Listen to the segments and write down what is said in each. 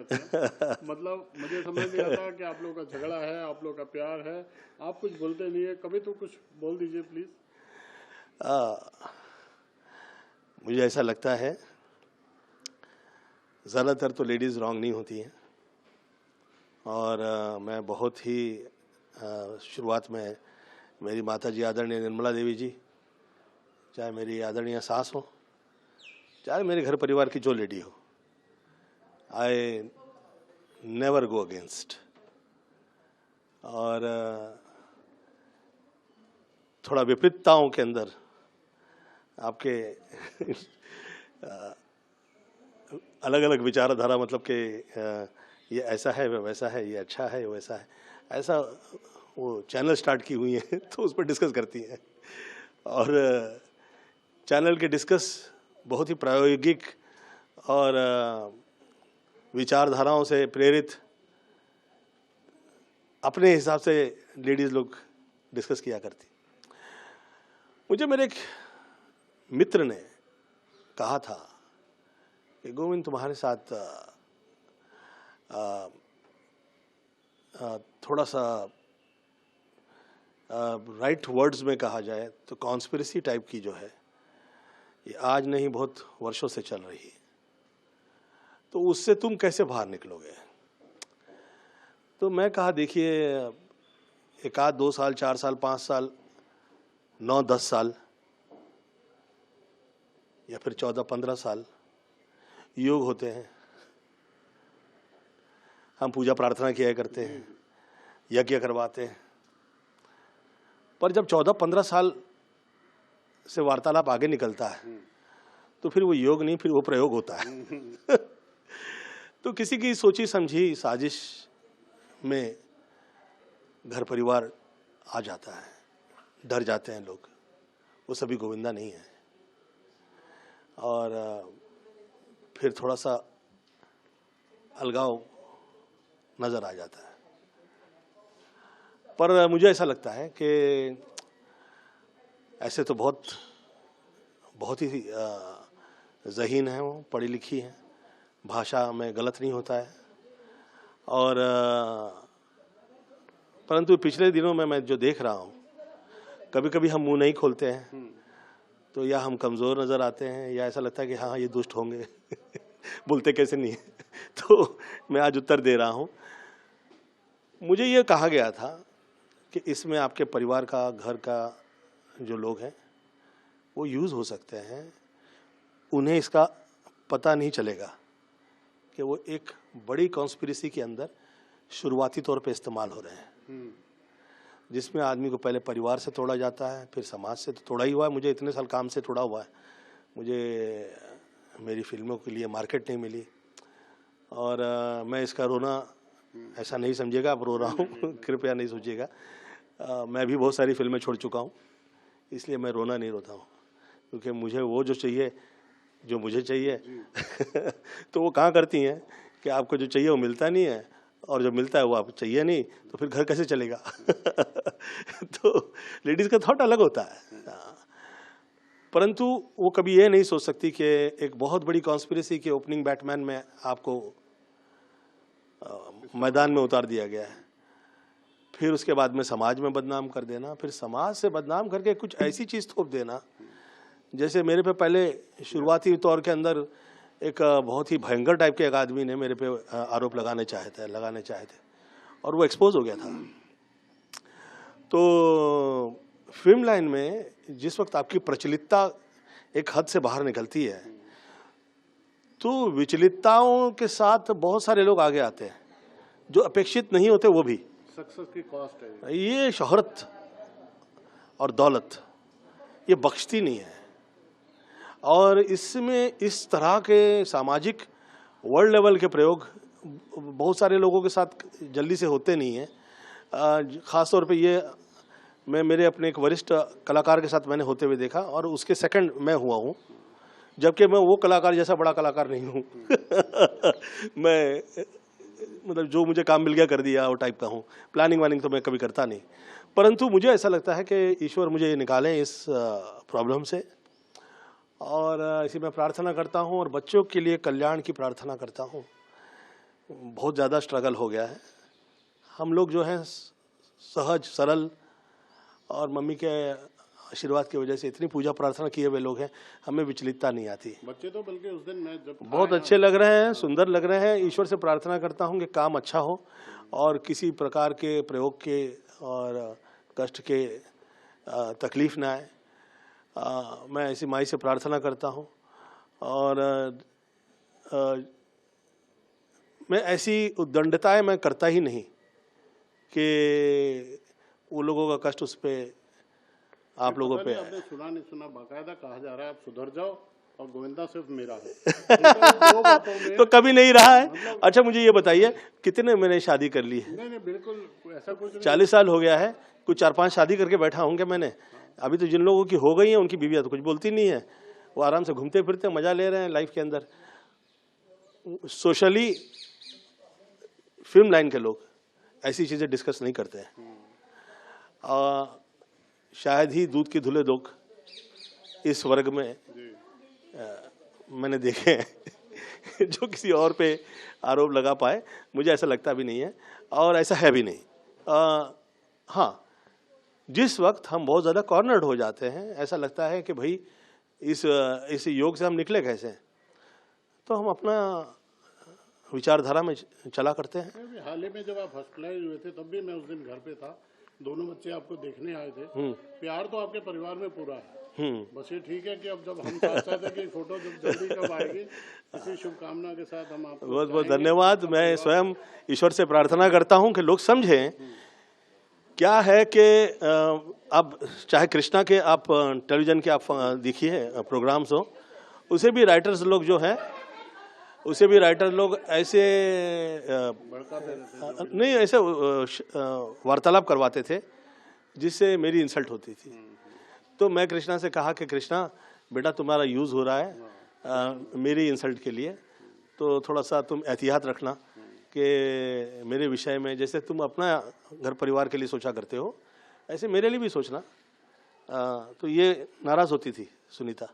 करते हैं। मतलब मुझे समझ नहीं आता कि आप लोगों का झगड़ा है, आप लोगों का प्यार है, आप कुछ बोलते नहीं है, कभी तो कुछ बोल दीजिए प्लीज। मुझे ऐसा लगता है ज़्यादातर तो लेडीज़ रॉन्ग नहीं होती हैं, और मैं बहुत ही शुरुआत में मेरी माता जी आदरणीय निर्मला देवी जी, चाहे मेरी आदरणीय सास हो, चाहे मेरे घर परिवार की जो लेडी हो, आई नेवर गो अगेंस्ट। और थोड़ा विपरीतताओं के अंदर आपके अलग अलग विचारधारा, मतलब कि ये ऐसा है, वैसा है, ये अच्छा है, वैसा है, ऐसा वो चैनल स्टार्ट की हुई हैं तो उस पर डिस्कस करती हैं। और चैनल के डिस्कस बहुत ही प्रायोगिक और विचारधाराओं से प्रेरित अपने हिसाब से लेडीज़ लोग डिस्कस किया करती। मुझे मेरे एक मित्र ने कहा था कि गोविंद, तुम्हारे साथ थोड़ा सा राइट वर्ड्स में कहा जाए तो कॉन्स्पिरेसी टाइप की जो है, ये आज नहीं बहुत वर्षों से चल रही है, तो उससे तुम कैसे बाहर निकलोगे? तो मैं कहा, देखिए, 1 2 साल, 4 साल, 5 साल, 9 10 साल या फिर 14 15 साल योग होते हैं, हम पूजा प्रार्थना किया करते हैं, यज्ञ करवाते हैं, पर जब 14 15 साल से वार्तालाप आगे निकलता है तो फिर वो योग नहीं, फिर वो प्रयोग होता है। तो किसी की सोची समझी साजिश में घर परिवार आ जाता है, डर जाते हैं लोग, वो सभी गोविंदा नहीं है, और फिर थोड़ा सा अलगाव नजर आ जाता है। पर मुझे ऐसा लगता है कि ऐसे तो बहुत ही ज़हीन है, वो पढ़ी लिखी है, भाषा में गलत नहीं होता है, और परंतु पिछले दिनों में मैं जो देख रहा हूँ, कभी कभी हम मुंह नहीं खोलते हैं तो या हम कमज़ोर नज़र आते हैं, या ऐसा लगता है कि हाँ ये दुष्ट होंगे बोलते कैसे नहीं है। तो मैं आज उत्तर दे रहा हूँ। मुझे ये कहा गया था कि इसमें आपके परिवार का, घर का जो लोग हैं वो यूज़ हो सकते हैं, उन्हें इसका पता नहीं चलेगा कि वो एक बड़ी कॉन्स्पिरेसी के अंदर शुरुआती तौर पे इस्तेमाल हो रहे हैं, जिसमें आदमी को पहले परिवार से तोड़ा जाता है, फिर समाज से तो तोड़ा ही हुआ है। मुझे इतने साल काम से तोड़ा हुआ है, मुझे मेरी फिल्मों के लिए मार्केट नहीं मिली, और मैं इसका रोना ऐसा नहीं समझिएगा, आप रो रहा हूँ कृपया नहीं सोचिएगा। मैं भी बहुत सारी फिल्में छोड़ चुका हूँ, इसलिए मैं रोना नहीं रोता हूँ, क्योंकि मुझे वो जो चाहिए, जो मुझे चाहिए तो वो कहाँ करती हैं कि आपको जो चाहिए वो मिलता नहीं है, और जो मिलता है वो आपको चाहिए नहीं, तो फिर घर कैसे चलेगा? तो लेडीज़ का थॉट अलग होता है, परंतु वो कभी ये नहीं सोच सकती कि एक बहुत बड़ी कॉन्स्पिरेसी के ओपनिंग बैटमैन में आपको मैदान में उतार दिया गया है, फिर उसके बाद में समाज में बदनाम कर देना, फिर समाज से बदनाम करके कुछ ऐसी चीज़ थोप देना। जैसे मेरे पे पहले शुरुआती तौर के अंदर एक बहुत ही भयंकर टाइप के एक आदमी ने मेरे पे आरोप लगाने चाहे थे और वो एक्सपोज हो गया था। तो फिल्म लाइन में जिस वक्त आपकी प्रचलितता एक हद से बाहर निकलती है, तो विचलितताओं के साथ बहुत सारे लोग आगे आते हैं जो अपेक्षित नहीं होते, वो भी। सक्सेस की कॉस्ट है ये शोहरत और दौलत ये बख्शती नहीं है, और इसमें इस तरह के सामाजिक वर्ल्ड लेवल के प्रयोग बहुत सारे लोगों के साथ जल्दी से होते नहीं हैं। ख़ास तौर पे ये मैं मेरे अपने एक वरिष्ठ कलाकार के साथ मैंने होते हुए देखा, और उसके सेकंड मैं हुआ हूँ, जबकि मैं वो कलाकार जैसा बड़ा कलाकार नहीं हूँ। मैं मतलब जो मुझे काम मिल गया कर दिया वो टाइप का हूँ, प्लानिंग वानिंग तो मैं कभी करता नहीं। परंतु मुझे ऐसा लगता है कि ईश्वर मुझे निकालें इस प्रॉब्लम से, और इसी में प्रार्थना करता हूँ, और बच्चों के लिए कल्याण की प्रार्थना करता हूँ। बहुत ज़्यादा स्ट्रगल हो गया है। हम लोग जो हैं सहज सरल और मम्मी के आशीर्वाद की वजह से इतनी पूजा प्रार्थना किए हुए लोग हैं, हमें विचलितता नहीं आती। बच्चे तो बल्कि उस दिन मैं जब बहुत अच्छे लग रहे हैं, सुंदर लग रहे हैं। ईश्वर से प्रार्थना करता हूं कि काम अच्छा हो और किसी प्रकार के प्रयोग के और कष्ट के तकलीफ ना आए। मैं ऐसी माई से प्रार्थना करता हूं और मैं ऐसी उद्दंडताएं मैं करता ही नहीं कि वो लोगों का कष्ट उस पे आप लोगों पे। आपने सुना नहीं सुना, बाकायदा कहा जा रहा है आप सुधर जाओ और गोविंदा सिर्फ मेरा है। दो बातों में तो कभी नहीं रहा है। अच्छा मुझे ये बताइए कितने मैंने शादी कर ली है? नहीं बिल्कुल ऐसा कुछ नहीं। 40 साल हो गया है, कुछ 4-5 शादी करके बैठा हूँ क्या मैंने? अभी तो जिन लोगों की हो गई है उनकी बीवियां तो कुछ बोलती नहीं है, वो आराम से घूमते फिरते मजा ले रहे हैं लाइफ के अंदर। सोशली फिल्म लाइन के लोग ऐसी चीजें डिस्कस नहीं करते हैं। शायद ही दूध की धुले दोग इस वर्ग में मैंने देखे हैं जो किसी और पे आरोप लगा पाए। मुझे ऐसा लगता भी नहीं है और ऐसा है भी नहीं। हाँ, जिस वक्त हम बहुत ज़्यादा कॉर्नर्ड हो जाते हैं, ऐसा लगता है कि भाई इस योग से हम निकले कैसे, तो हम अपना विचारधारा में चला करते हैं। हाल ही में जब आप हॉस्पिटलाइज हुए थे तब भी मैं उस दिन घर पे था, दोनों बच्चे आपको देखने आए थे। प्यार तो आपके परिवार में पूरा है। बस ये ठीक है कि अब जब हम साथ साथ है कि फोटो जब जल्दी कब आएगी, इसी शुभकामना के साथ हम आपको बहुत बहुत धन्यवाद। मैं स्वयं ईश्वर से प्रार्थना करता हूं कि लोग समझें क्या है कि अब चाहे कृष्णा के आप टेलीविजन के आप देखिए प्रोग्राम्स हो, उसे भी राइटर्स लोग जो हैं, उसे भी राइटर लोग ऐसे नहीं ऐसे वार्तालाप करवाते थे जिससे मेरी इंसल्ट होती थी। तो मैं कृष्णा से कहा कि कृष्णा बेटा तुम्हारा यूज़ हो रहा है मेरी इंसल्ट के लिए, तो थोड़ा सा तुम एहतियात रखना कि मेरे विषय में जैसे तुम अपना घर परिवार के लिए सोचा करते हो ऐसे मेरे लिए भी सोचना। तो ये नाराज़ होती थी सुनीता।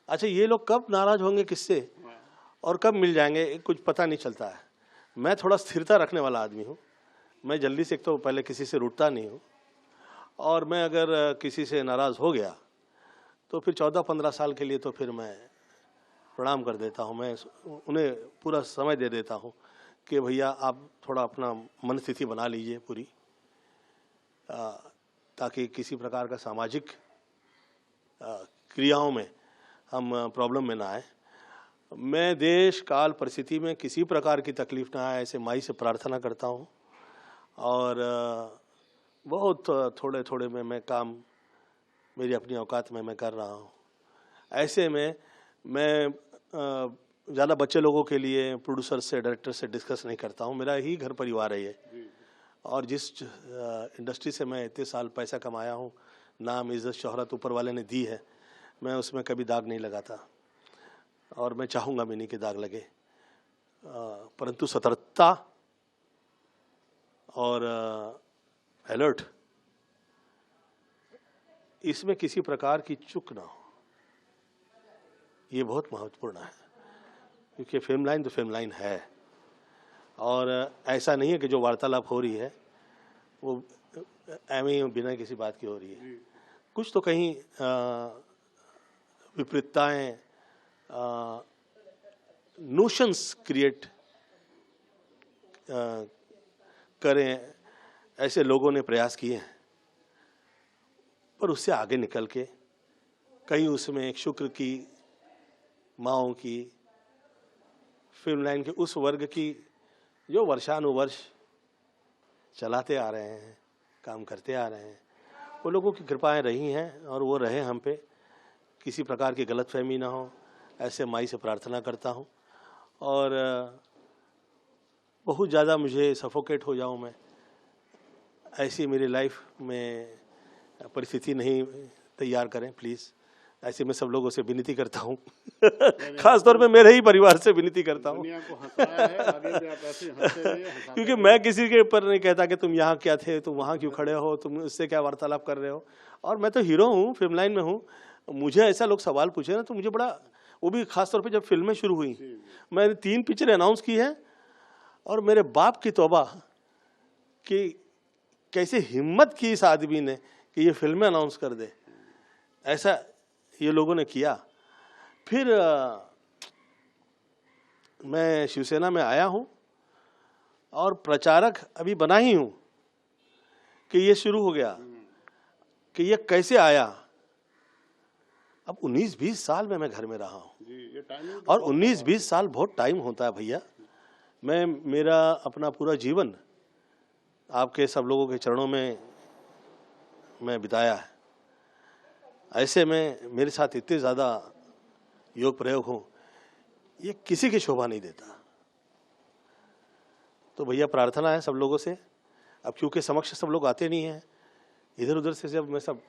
अच्छा ये लोग कब नाराज़ होंगे किससे और कब मिल जाएंगे कुछ पता नहीं चलता है। मैं थोड़ा स्थिरता रखने वाला आदमी हूँ। मैं जल्दी से एक तो पहले किसी से रूठता नहीं हूँ और मैं अगर किसी से नाराज़ हो गया तो फिर 14-15 साल के लिए तो फिर मैं प्रणाम कर देता हूँ। मैं उन्हें पूरा समय दे देता हूँ कि भैया आप थोड़ा अपना मन स्थिति बना लीजिए पूरी, ताकि किसी प्रकार का सामाजिक क्रियाओं में हम प्रॉब्लम में ना आए। मैं देश काल परिस्थिति में किसी प्रकार की तकलीफ ना आए ऐसे माई से प्रार्थना करता हूँ और बहुत थोड़े थोड़े में मैं काम मेरी अपनी औकात में मैं कर रहा हूँ। ऐसे में मैं ज़्यादा बच्चे लोगों के लिए प्रोड्यूसर से डायरेक्टर से डिस्कस नहीं करता हूँ। मेरा ही घर परिवार है ये, और जिस इंडस्ट्री से मैं इतने साल पैसा कमाया हूँ, नाम इज़्ज़त शोहरत ऊपर वाले ने दी है, मैं उसमें कभी दाग नहीं लगाता और मैं चाहूँगा भी नहीं कि दाग लगे। परंतु सतर्कता और अलर्ट, इसमें किसी प्रकार की चूक ना हो, ये बहुत महत्वपूर्ण है। क्योंकि फिल्म लाइन तो फिल्म लाइन है और ऐसा नहीं है कि जो वार्तालाप हो रही है वो एवं ही बिना किसी बात की हो रही है। कुछ तो कहीं विपरीतताएं, नोशंस क्रिएट करें, ऐसे लोगों ने प्रयास किए हैं, पर उससे आगे निकल के कहीं उसमें एक शुक्र की माओं की फिल्म लाइन के उस वर्ग की जो वर्षानुवर्ष चलाते आ रहे हैं, काम करते आ रहे हैं, वो लोगों की कृपाएं रही हैं और वो रहे हम पे, किसी प्रकार की गलतफहमी ना हो, ऐसे माई से प्रार्थना करता हूँ। और बहुत ज़्यादा मुझे सफोकेट हो जाऊँ मैं, ऐसी मेरी लाइफ में परिस्थिति नहीं तैयार करें प्लीज़। ऐसे मैं सब लोगों से विनती करता हूँ खास तौर पे मेरे ही परिवार से विनती करता हूँ क्योंकि मैं किसी के ऊपर नहीं कहता कि तुम यहाँ क्या थे, तुम वहाँ क्यों खड़े हो, तुम उससे क्या वार्तालाप कर रहे हो। और मैं तो हीरो हूँ, फिल्म लाइन में हूँ। मुझे ऐसा लोग सवाल पूछे ना तो मुझे बड़ा, वो भी खास तौर पे जब फिल्में शुरू हुई, मैंने 3 पिक्चरें अनाउंस की हैं और मेरे बाप की तौबा कि कैसे हिम्मत की इस आदमी ने कि ये फिल्में अनाउंस कर दे, ऐसा ये लोगों ने किया। फिर मैं शिवसेना में आया हूँ और प्रचारक अभी बना ही हूँ कि ये शुरू हो गया कि ये कैसे आया। अब 19-20 साल में मैं घर में रहा हूँ और 19-20 साल बहुत टाइम होता है भैया। मैं मेरा अपना पूरा जीवन आपके सब लोगों के चरणों में मैं बिताया है। ऐसे में मेरे साथ इतने ज़्यादा योग प्रयोग हो, ये किसी की शोभा नहीं देता। तो भैया प्रार्थना है सब लोगों से, अब क्योंकि समक्ष सब लोग आते नहीं हैं, इधर उधर से जब मैं सब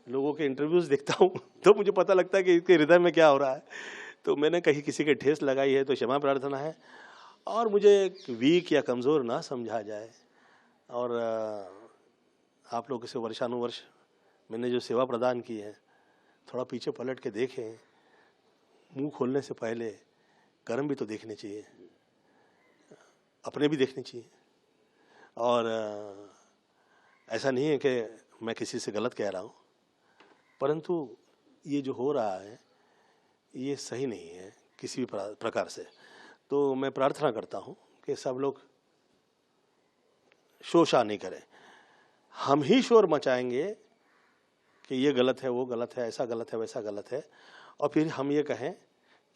लोगों के इंटरव्यूज़ देखता हूँ तो मुझे पता लगता है कि इसके हृदय में क्या हो रहा है। तो मैंने कहीं किसी के ठेस लगाई है तो क्षमा प्रार्थना है, और मुझे वीक या कमज़ोर ना समझा जाए। और आप लोगों से वर्षानुवर्ष मैंने जो सेवा प्रदान की है, थोड़ा पीछे पलट के देखें। मुंह खोलने से पहले कर्म भी तो देखने चाहिए, अपने भी देखने चाहिए। और ऐसा नहीं है कि मैं किसी से गलत कह रहा हूँ, परंतु ये जो हो रहा है ये सही नहीं है किसी भी प्रकार से। तो मैं प्रार्थना करता हूँ कि सब लोग शोषा नहीं करें। हम ही शोर मचाएंगे कि ये गलत है, वो गलत है, ऐसा गलत है, वैसा गलत है, और फिर हम ये कहें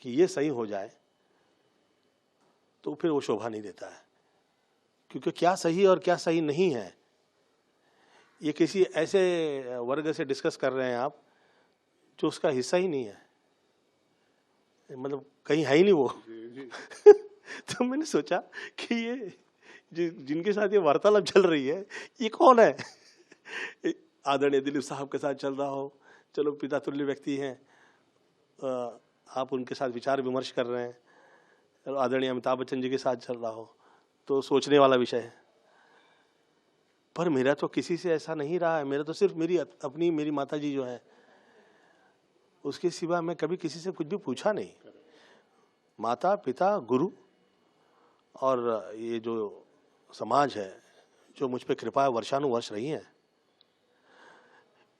कि ये सही हो जाए, तो फिर वो शोभा नहीं देता है। क्योंकि क्या सही और क्या सही नहीं है ये किसी ऐसे वर्ग से डिस्कस कर रहे हैं आप जो उसका हिस्सा ही नहीं है, मतलब कहीं है ही नहीं वो। तो मैंने सोचा कि ये जिनके साथ ये वार्तालाप चल रही है ये कौन है। आदरणीय दिलीप साहब के साथ चल रहा हो, चलो पिता तुल्य व्यक्ति हैं, आप उनके साथ विचार विमर्श कर रहे हैं। चलो आदरणीय अमिताभ बच्चन जी के साथ चल रहा हो तो सोचने वाला विषय है। पर मेरा तो किसी से ऐसा नहीं रहा है। मेरा तो सिर्फ मेरी माता जी जो है, उसके सिवा मैं कभी किसी से कुछ भी पूछा नहीं। माता पिता गुरु और ये जो समाज है जो मुझ पे कृपा वर्षानुवर्ष रही है,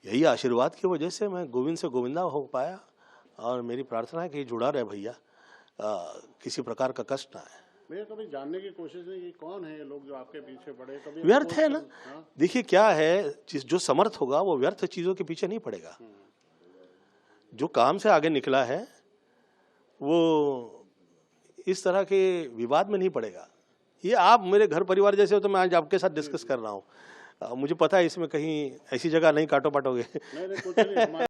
यही आशीर्वाद की वजह से मैं गोविंद से गोविंदा हो पाया। और मेरी प्रार्थना है कि जुड़ा रहे भैया, किसी प्रकार का कष्ट ना आए। मैं कभी जानने की कोशिश नहीं की कौन है ये लोग जो आपके पीछे पड़े, कभी व्यर्थ है ना। देखिए क्या है, जो समर्थ होगा वो व्यर्थ चीजों के पीछे नहीं पड़ेगा। जो काम से आगे निकला है वो इस तरह के विवाद में नहीं पड़ेगा। ये आप मेरे घर परिवार जैसे हो तो मैं आज आपके साथ डिस्कस कर रहा हूँ। मुझे पता है इसमें कहीं ऐसी जगह नहीं काटो पाटोगे। नहीं, कुछ नहीं,